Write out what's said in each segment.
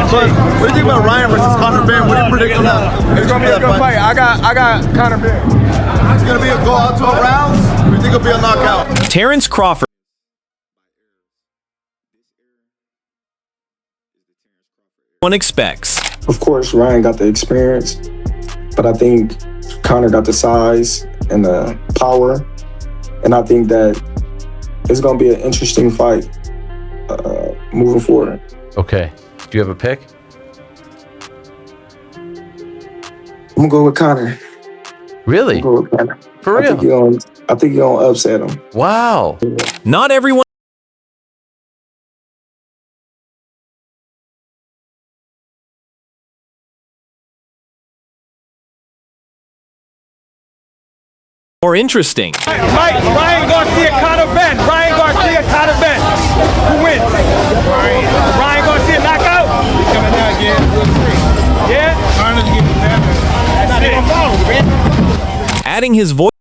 But what do you think about Ryan versus Conor Benn? What do you predict on that? It's gonna be a good fight. I got Conor Benn. It's gonna be a go out 12 rounds. Or you think it'll be a knockout? Terence Crawford. One expects. Of course, Ryan got the experience, but I think Conor got the size and the power, and I think that it's gonna be an interesting fight moving forward. Okay. Do you have a pick? I'm gonna go with Conor. Really? Go with Conor. For real? I think you're gonna upset him. Wow. Not everyone more interesting. Ryan Garcia, Conor Benn. Ryan Garcia, Conor Benn. Who wins? Ryan Garcia knockout? He's coming down again. Yeah? Conor's getting better. That's it. Adding his voice.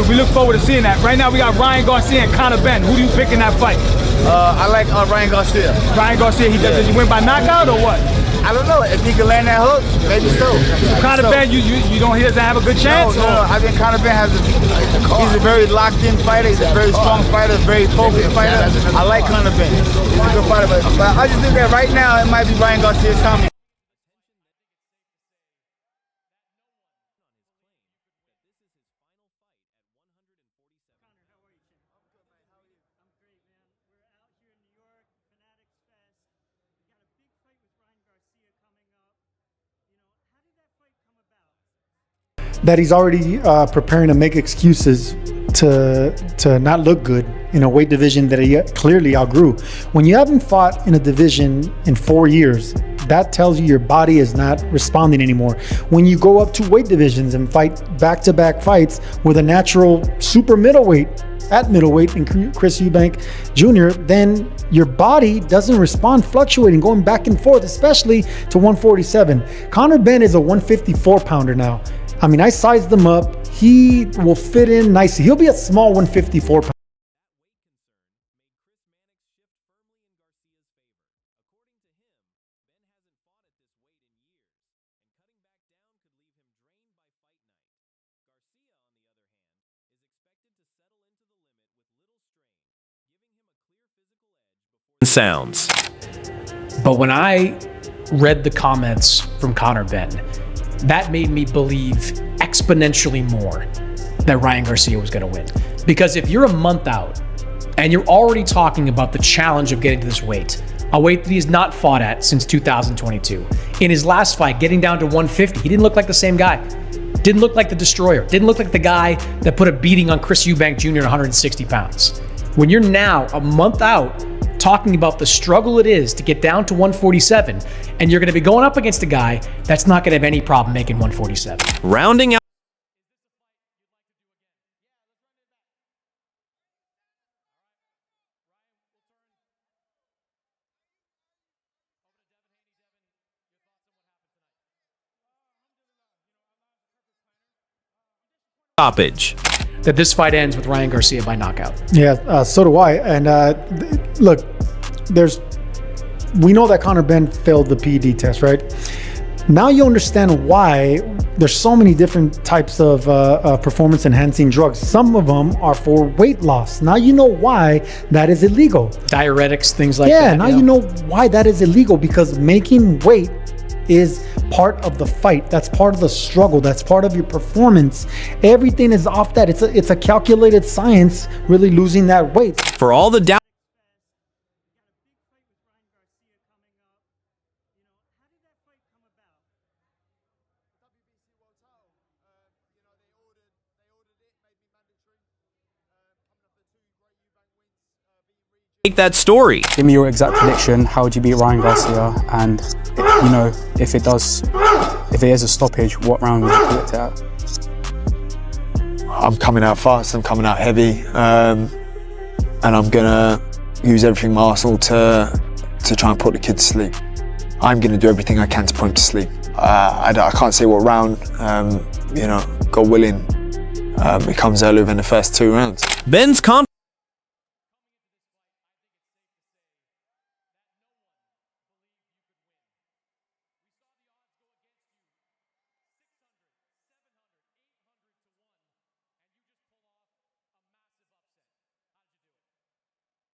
We look forward to seeing that. Right now we got Ryan Garcia and Conor Benn. Who do you pick in that fight? I like Ryan Garcia. Ryan Garcia, does he win by knockout or what? I don't know. If he can land that hook, maybe so. Conor Benn, you don't, he doesn't have a good chance? No. I think Conor Benn he's a very locked in fighter. He's a very strong fighter, very focused fighter. I like Conor Benn. He's a good fighter, but I just think that right now it might be Ryan Garcia's time. That he's already preparing to make excuses to not look good in a weight division that he clearly outgrew. When you haven't fought in a division in 4 years, that tells you your body is not responding anymore. When you go up to weight divisions and fight back-to-back fights with a natural super middleweight at middleweight in Chris Eubank Jr., then your body doesn't respond, fluctuating, going back and forth, especially to 147. Conor Benn is a 154 pounder now. I mean, I sized him up. He will fit in nicely. He'll be a small 154 pounder. Sounds. But when I read the comments from Conor Benn, that made me believe exponentially more that Ryan Garcia was going to win. Because if you're a month out and you're already talking about the challenge of getting to this weight, a weight that he's not fought at since 2022. In his last fight, getting down to 150, he didn't look like the same guy. Didn't look like the destroyer. Didn't look like the guy that put a beating on Chris Eubank Jr. at 160 pounds. When you're now a month out talking about the struggle it is to get down to 147, and you're going to be going up against a guy that's not going to have any problem making 147. Rounding out. Stoppage. That this fight ends with Ryan Garcia by knockout. Yeah, so do I. And look, we know that Conor Benn failed the PED test, right? Now you understand why there's so many different types of performance-enhancing drugs. Some of them are for weight loss. Now you know why that is illegal. Diuretics, things like that. Yeah, now you know why that is illegal, because making weight is part of the fight. That's part of the struggle. That's part of your performance. Everything is off that. It's a calculated science, really losing that weight. For all the doubt. Take that story. Give me your exact prediction. How would you beat Ryan Garcia? And you know, if it is a stoppage, what round would you predict it at? I'm coming out fast. I'm coming out heavy. and I'm gonna use everything in my arsenal to try and put the kid to sleep. I'm gonna do everything I can to put him to sleep. I can't say what round, you know, God willing, it comes earlier than the first 2 rounds. Benn's confidence.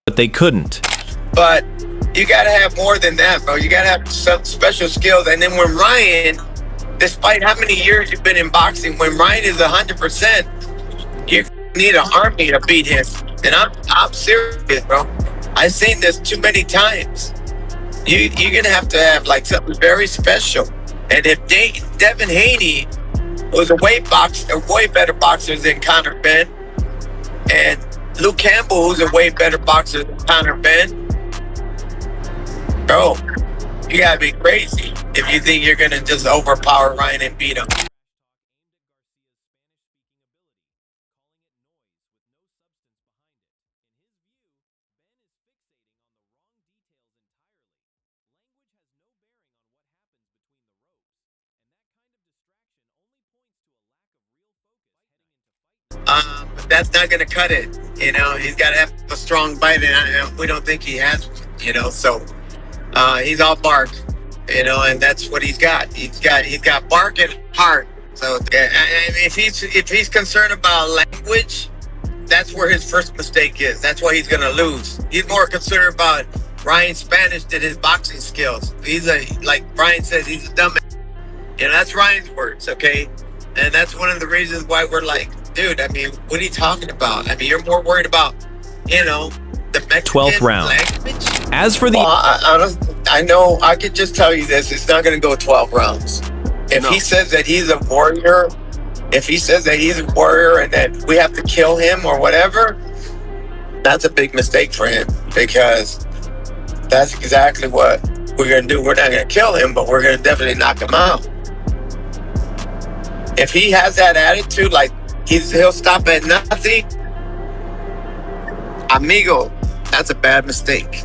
But they couldn't. But you gotta have more than that, bro. You gotta have some special skills. And then when Ryan, despite how many years you've been in boxing, when Ryan is 100%, you need an army to beat him. And I'm serious, bro. I've seen this too many times. You're gonna have to have like something very special. And if Devin Haney was a way better boxer than Conor Benn, and Luke Campbell, who's a way better boxer than Conor Benn, bro, you gotta be crazy if you think you're gonna just overpower Ryan and beat him. But that's not gonna cut it. You know, he's gotta have a strong bite, and we don't think he has one, you know, so he's all bark, you know, and that's what he's got. He's got bark and heart. So if he's concerned about language, that's where his first mistake is. That's why he's gonna lose. He's more concerned about Ryan's Spanish than his boxing skills. He's like Ryan says, he's a dumbass. You know, that's Ryan's words, okay? And that's one of the reasons why we're like, dude, I mean, what are you talking about? I mean, you're more worried about, you know, the Mexican 12th round. language. As for the I know, I could just tell you this, it's not going to go 12 rounds. If he says that he's a warrior, and that we have to kill him or whatever, that's a big mistake for him, because that's exactly what we're going to do. We're not going to kill him, but we're going to definitely knock him out. If he has that attitude, like he'll stop at nothing, amigo, that's a bad mistake.